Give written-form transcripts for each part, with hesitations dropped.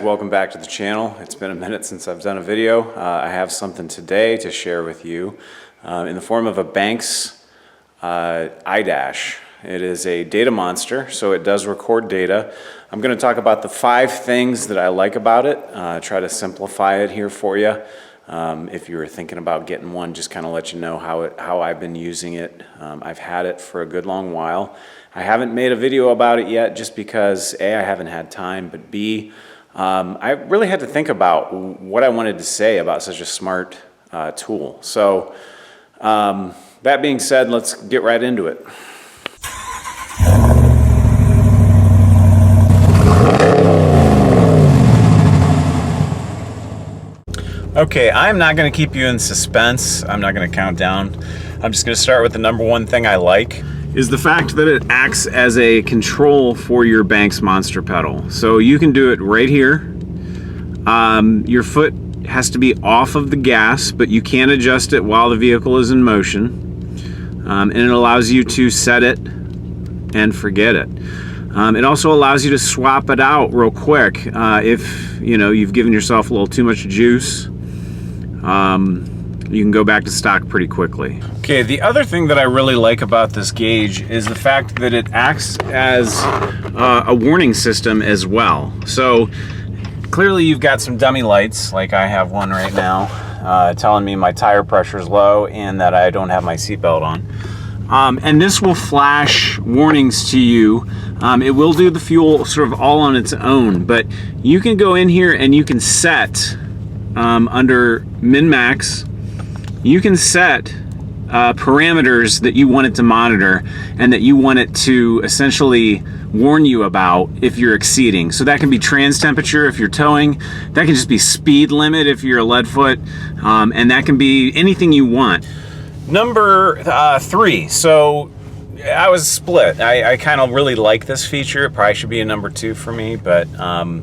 Welcome back to the channel. It's been a minute since I've done a video. I have something today to share with you in the form of a Banks iDash. It is a DataMonster, so it does record data. I'm going to talk about the 5 things that I like about it, try to simplify it here for you. If you were thinking about getting one, just kind of let you know how I've been using it. I've had it for a good long while. I haven't made a video about it yet just because A, I haven't had time, but B, I really had to think about what I wanted to say about such a smart tool. So that being said, let's get right into it. Okay, I'm not going to keep you in suspense. I'm not going to count down. I'm just going to start with the number one thing I like is the fact that it acts as a control for your Banks Monster pedal. So you can do it right here. Your foot has to be off of the gas, but you can adjust it while the vehicle is in motion. And it allows you to set it and forget it. It also allows you to swap it out real quick if you've given yourself a little too much juice. You can go back to stock pretty quickly. Okay, the other thing that I really like about this gauge is the fact that it acts as a warning system as well. So clearly you've got some dummy lights, like I have one right now, telling me my tire pressure is low and that I don't have my seatbelt on. And this will flash warnings to you. It will do the fuel sort of all on its own, but you can go in here and you can set under min-max, you can set parameters that you want it to monitor and that you want it to essentially warn you about if you're exceeding. So that can be trans temperature if you're towing, that can just be speed limit if you're a lead foot, and that can be anything you want. Number 3, so I was split. I kind of really like this feature. It probably should be a number 2 for me, but so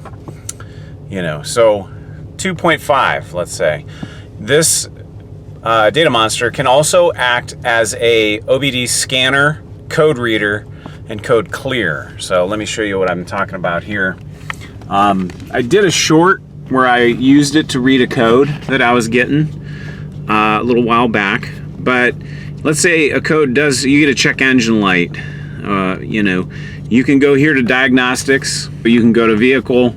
2.5, let's say. This DataMonster can also act as a OBD scanner, code reader, and code clear. So let me show you what I'm talking about here. I did a short where I used it to read a code that I was getting a little while back. But let's say a code does, you get a check engine light. You can go here to diagnostics, or you can go to vehicle.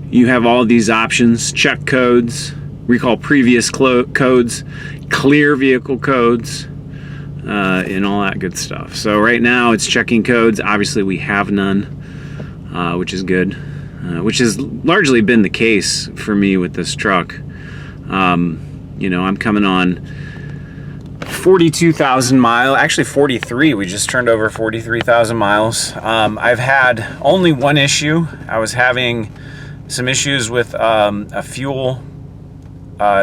You have all these options, check codes, recall previous codes, clear vehicle codes, and all that good stuff. So right now it's checking codes. Obviously we have none, which is good, which has largely been the case for me with this truck. I'm coming on 42,000 miles, actually 43. We just turned over 43,000 miles. I've had only one issue. I was having some issues with a fuel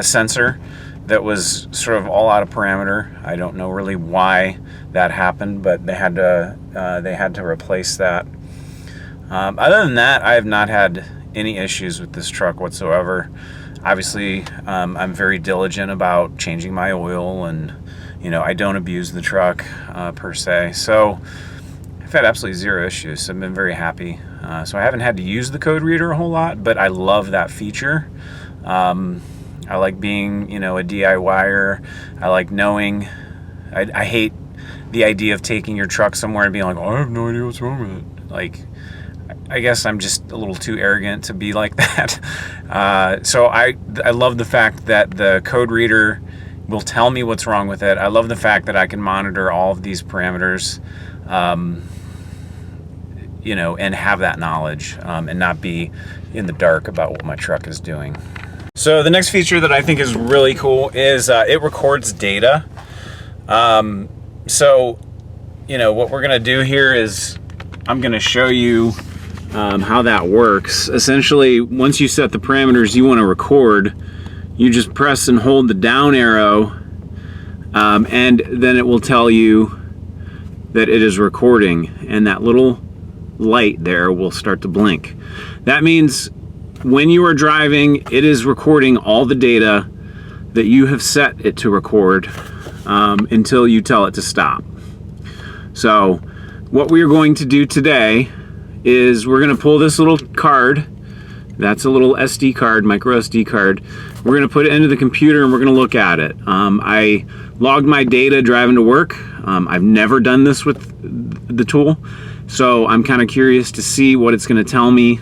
sensor that was sort of all out of parameter. I don't know really why that happened, but they had to replace that. Other than that, I have not had any issues with this truck whatsoever. Obviously, I'm very diligent about changing my oil, and I don't abuse the truck per se. So I've had absolutely 0 issues. So I've been very happy. So I haven't had to use the code reader a whole lot, but I love that feature. I like being, a DIYer. I like knowing. I hate the idea of taking your truck somewhere and being like, oh, I have no idea what's wrong with it. Like, I guess I'm just a little too arrogant to be like that. So I love the fact that the code reader will tell me what's wrong with it. I love the fact that I can monitor all of these parameters, and have that knowledge, and not be in the dark about what my truck is doing. So the next feature that I think is really cool is it records data. So what we're gonna do here is I'm gonna show you how that works. Essentially, once you set the parameters you want to record, you just press and hold the down arrow, and then it will tell you that it is recording, and that little light there will start to blink. That means when you are driving, it is recording all the data that you have set it to record until you tell it to stop. So what we are going to do today is we're going to pull this little card That's a little SD card, micro SD card. We're going to put it into the computer and we're going to look at it. I logged my data driving to work. I've never done this with the tool, so I'm kind of curious to see what it's going to tell me,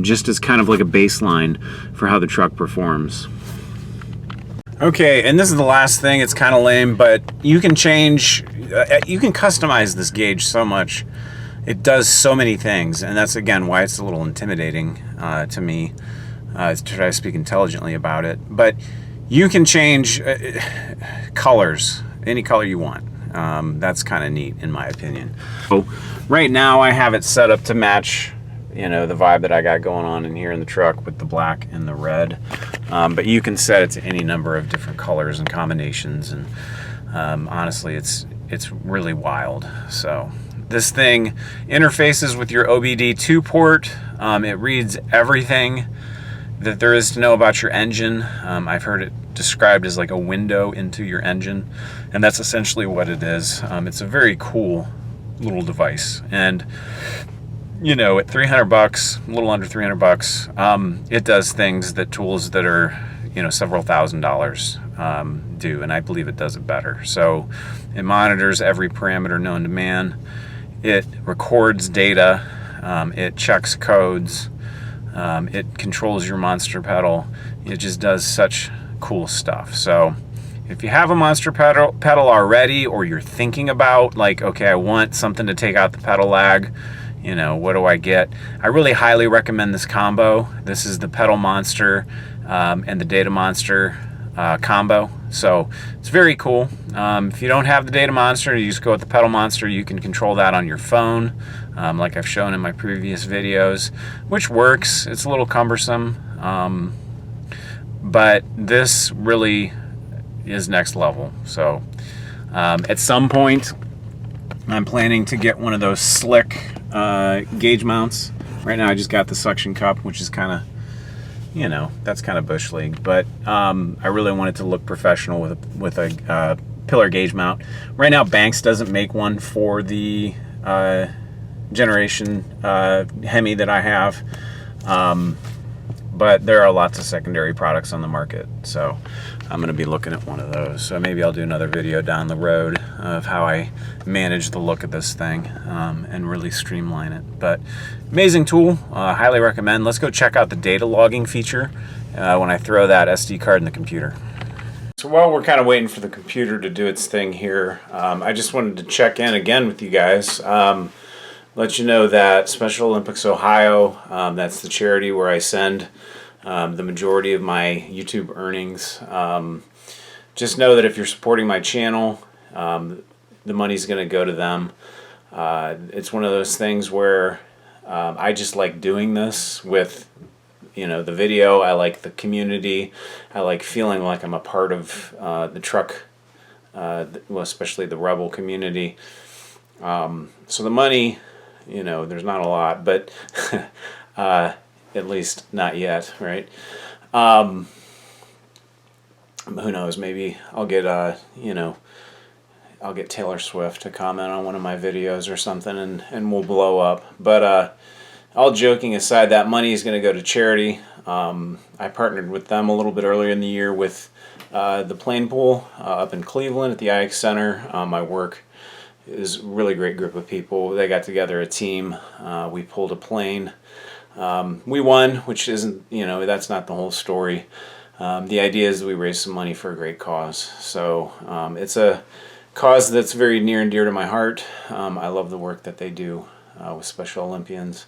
just as kind of like a baseline for how the truck performs. Okay, and this is the last thing. It's kind of lame, but you can change, you can customize this gauge so much. It does so many things, and that's again why it's a little intimidating to me to try to speak intelligently about it. But you can change colors, any color you want. That's kind of neat in my opinion. So right now I have it set up to match, you know, the vibe that I got going on in here in the truck with the black and the red. But you can set it to any number of different colors and combinations, and honestly, it's really wild. So this thing interfaces with your OBD2 port. It reads everything that there is to know about your engine. I've heard it described as like a window into your engine, and that's essentially what it is. It's a very cool little device, and you know, at 300 bucks, a little under 300 bucks, it does things that tools that are, you know, several $1,000s do, and I believe it does it better. So it monitors every parameter known to man. It records data. It checks codes. It controls your monster pedal. It just does such cool stuff. So if you have a monster pedal already, or you're thinking about like, okay, I want something to take out the pedal lag, you know, what do I get? I really highly recommend this combo. This is the Pedal Monster and the DataMonster combo. So it's very cool. If you don't have the DataMonster, you just go with the Pedal Monster. You can control that on your phone, like I've shown in my previous videos, which works. It's a little cumbersome, but this really is next level. So at some point, I'm planning to get one of those slick gauge mounts. Right now I just got the suction cup, which is kind of, you know, that's kind of bush league, but I really want it to look professional with a pillar gauge mount. Right now Banks doesn't make one for the generation Hemi that I have, but there are lots of secondary products on the market, so I'm going to be looking at one of those. So maybe I'll do another video down the road of how I manage the look of this thing and really streamline it. But amazing tool, highly recommend. Let's go check out the data logging feature when I throw that SD card in the computer. So while we're kind of waiting for the computer to do its thing here, I just wanted to check in again with you guys. Let you know that Special Olympics Ohio, that's the charity where I send the majority of my YouTube earnings. Just know that if you're supporting my channel, the money's going to go to them. It's one of those things where I just like doing this with, you know, the video. I like the community. I like feeling like I'm a part of the truck, well, especially the Rebel community. So the money, you know, there's not a lot, but at least not yet, right? Who knows, maybe I'll get, you know, I'll get Taylor Swift to comment on one of my videos or something, and we'll blow up. But all joking aside, that money is going to go to charity. I partnered with them a little bit earlier in the year with the plane pool up in Cleveland at the IX Center. My work is a really great group of people. They got together a team. We pulled a plane. We won, which isn't, you know, that's not the whole story. The idea is that we raise some money for a great cause. So it's a cause that's very near and dear to my heart. I love the work that they do with Special Olympians.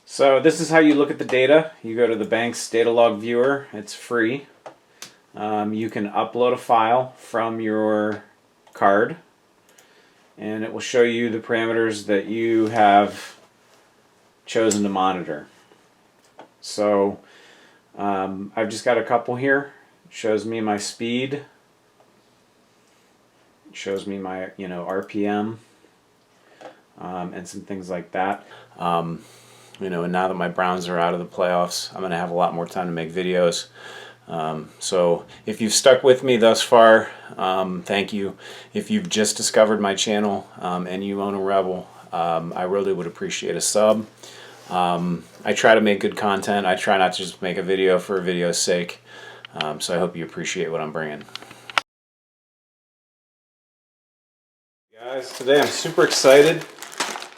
So this is how you look at the data. You go to the Banks data log viewer. It's free. You can upload a file from your card, and it will show you the parameters that you have chosen to monitor. So I've just got a couple here. It shows me my speed. It shows me my, you know, RPM, and some things like that. You know, and now that my Browns are out of the playoffs, I'm going to have a lot more time to make videos. So if you've stuck with me thus far, thank you. If you've just discovered my channel and you own a Rebel, I really would appreciate a sub. I try to make good content. I try not to just make a video for a video's sake. So I hope you appreciate what I'm bringing. Guys, today I'm super excited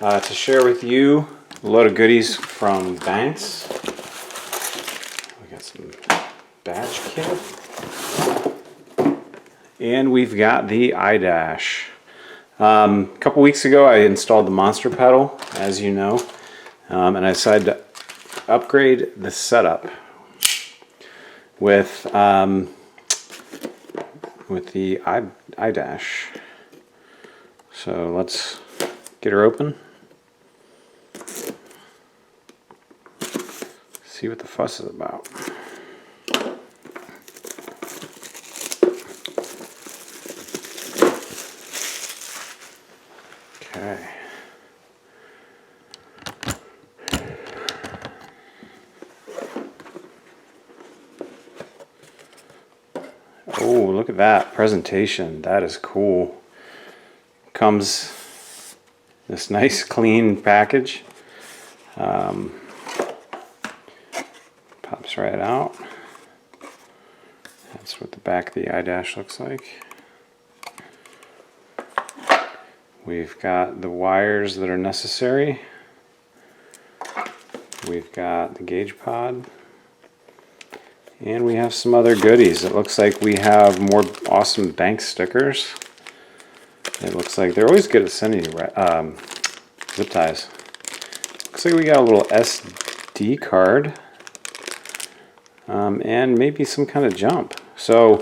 to share with you a load of goodies from Banks. We got some badge kit. And we've got the iDash. A couple weeks ago I installed the Monster pedal, as you know, and I decided to upgrade the setup with the iDash. So let's get her open. See what the fuss is about. Okay. Oh, look at that presentation. That is cool. Comes this nice clean package. Pops right out. That's what the back of the iDash looks like. We've got the wires that are necessary. We've got the gauge pod. And we have some other goodies. It looks like we have more awesome Banks stickers. It looks like they're always good at sending you zip ties. Looks like we got a little SD card. And maybe some kind of jump. So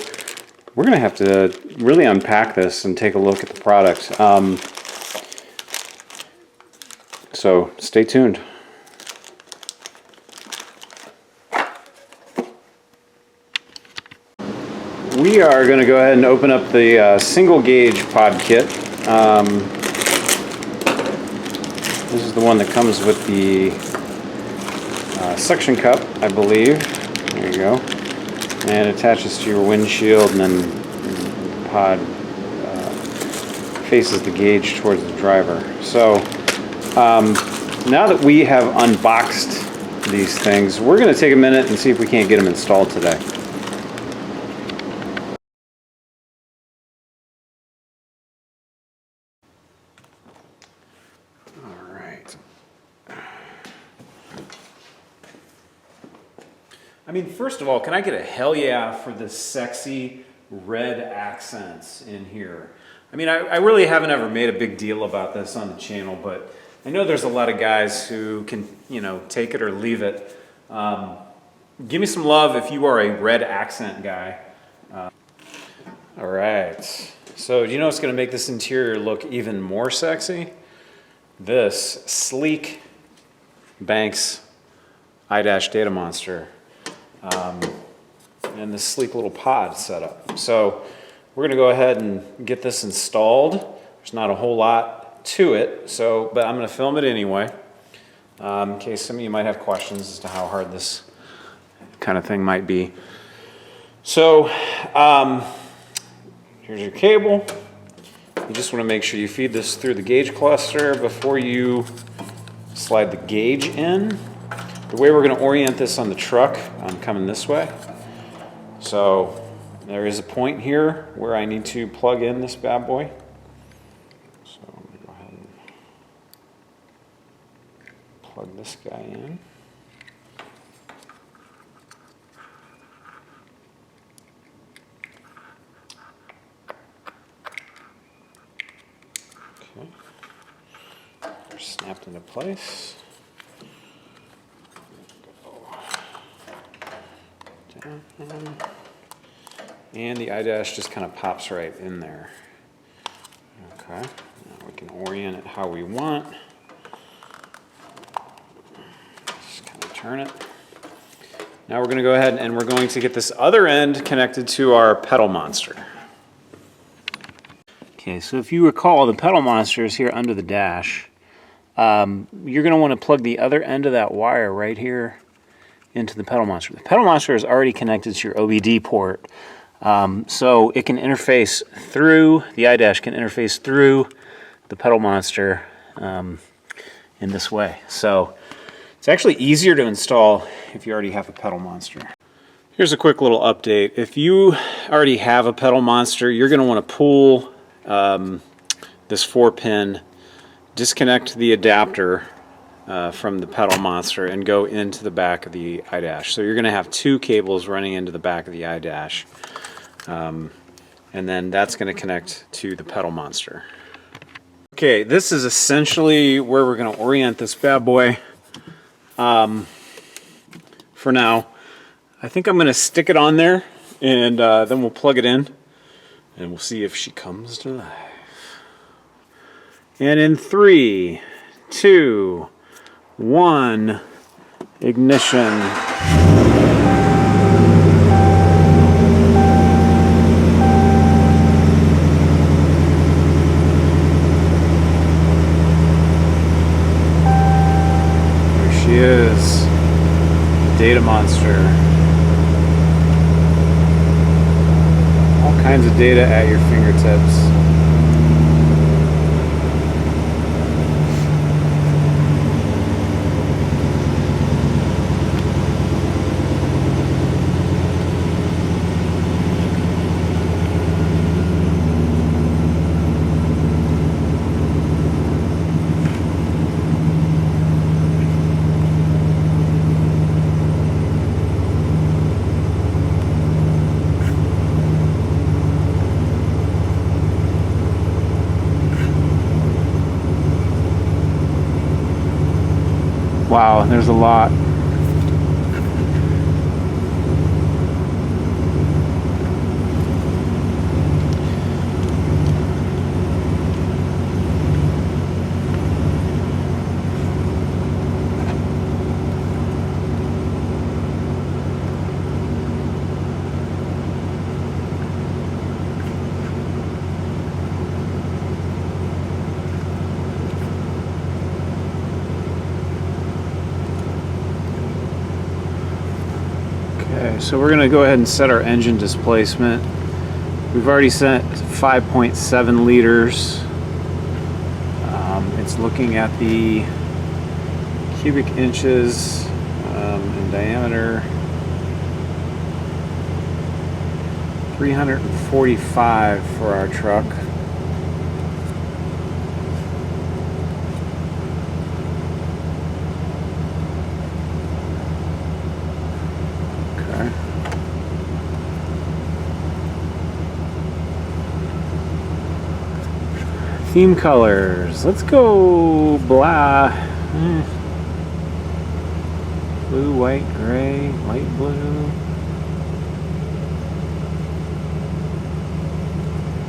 we're going to have to really unpack this and take a look at the product. So stay tuned. We are going to go ahead and open up the single gauge pod kit. This is the one that comes with the suction cup, I believe. There you go. And it attaches to your windshield, and then the pod faces the gauge towards the driver. So now that we have unboxed these things, we're going to take a minute and see if we can't get them installed today. I mean, first of all, can I get a hell yeah for the sexy red accents in here? I mean, I really haven't ever made a big deal about this on the channel, but I know there's a lot of guys who can, you know, take it or leave it. Give me some love if you are a red accent guy. All right. So do you know what's going to make this interior look even more sexy? This sleek Banks iDash DataMonster. And this sleek little pod setup. So we're going to go ahead and get this installed. There's not a whole lot to it, but I'm going to film it anyway, in case some of you might have questions as to how hard this kind of thing might be. So here's your cable. You just want to make sure you feed this through the gauge cluster before you slide the gauge in. The way we're going to orient this on the truck, I'm coming this way. So there is a point here where I need to plug in this bad boy. So I'm going to go ahead and plug this guy in. Okay. They're snapped into place. And the iDash just kind of pops right in there. Okay, now we can orient it how we want. Just kind of turn it. Now we're going to go ahead and we're going to get this other end connected to our pedal monster. Okay, so if you recall, the pedal monster is here under the dash. You're going to want to plug the other end of that wire right here into the pedal monster. The pedal monster is already connected to your OBD port, so it can interface through, the iDash can interface through the pedal monster in this way. So It's actually easier to install if you already have a pedal monster. Here's a quick little update. If you already have a pedal monster, you're going to want to pull this 4-pin, disconnect the adapter from the pedal monster, and go into the back of the iDash. So you're going to have 2 cables running into the back of the iDash, and then that's going to connect to the pedal monster. Okay, this is essentially where we're going to orient this bad boy for now. I think I'm going to stick it on there, and then we'll plug it in, and we'll see if she comes to life. And in 3, 2, 1, ignition. There she is, DataMonster. All kinds of data at your fingertips. Wow, there's a lot. So we're going to go ahead and set our engine displacement. We've already set 5.7 liters. It's looking at the cubic inches in diameter. 345 for our truck. Theme colors. Let's go blah. Blue, white, gray, light blue.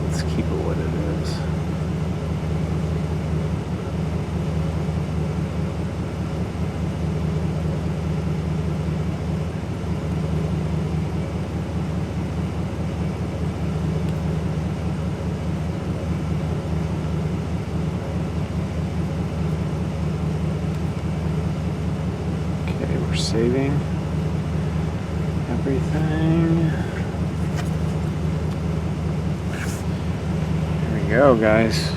Let's keep it what it is. Saving everything. There we go, guys.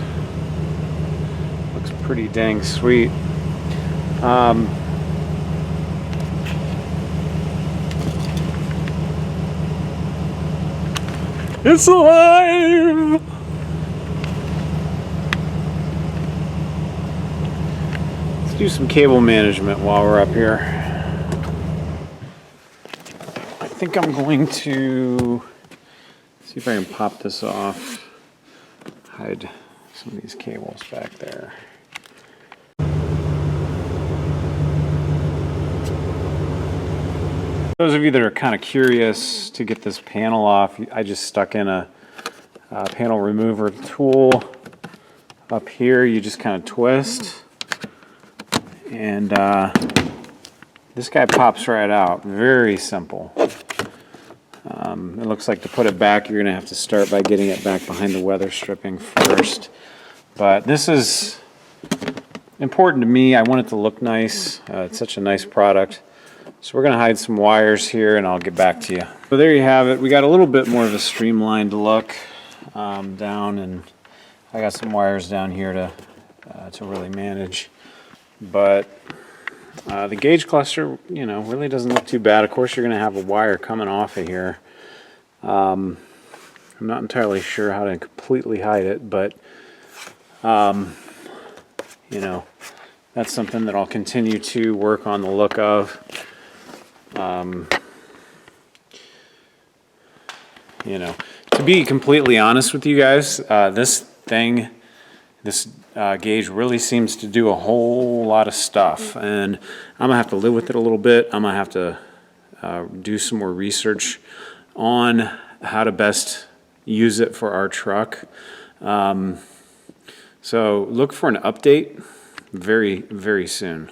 Looks pretty dang sweet. It's alive! Let's do some cable management while we're up here. I think I'm going to see if I can pop this off, hide some of these cables back there. Those of you that are kind of curious to get this panel off, I just stuck in a panel remover tool up here. You just kind of twist, and this guy pops right out. Very simple. It looks like to put it back, you're going to have to start by getting it back behind the weather stripping first. But this is important to me. I want it to look nice. It's such a nice product. So we're going to hide some wires here, and I'll get back to you. So there you have it. We got a little bit more of a streamlined look down, and I got some wires down here to really manage. But The gauge cluster, you know, really doesn't look too bad. Of course, you're going to have a wire coming off of here. I'm not entirely sure how to completely hide it, but, you know, that's something that I'll continue to work on the look of. You know, to be completely honest with you guys, this gauge really seems to do a whole lot of stuff, and I'm gonna have to live with it a little bit. I'm gonna have to do some more research on how to best use it for our truck. So look for an update very, very soon.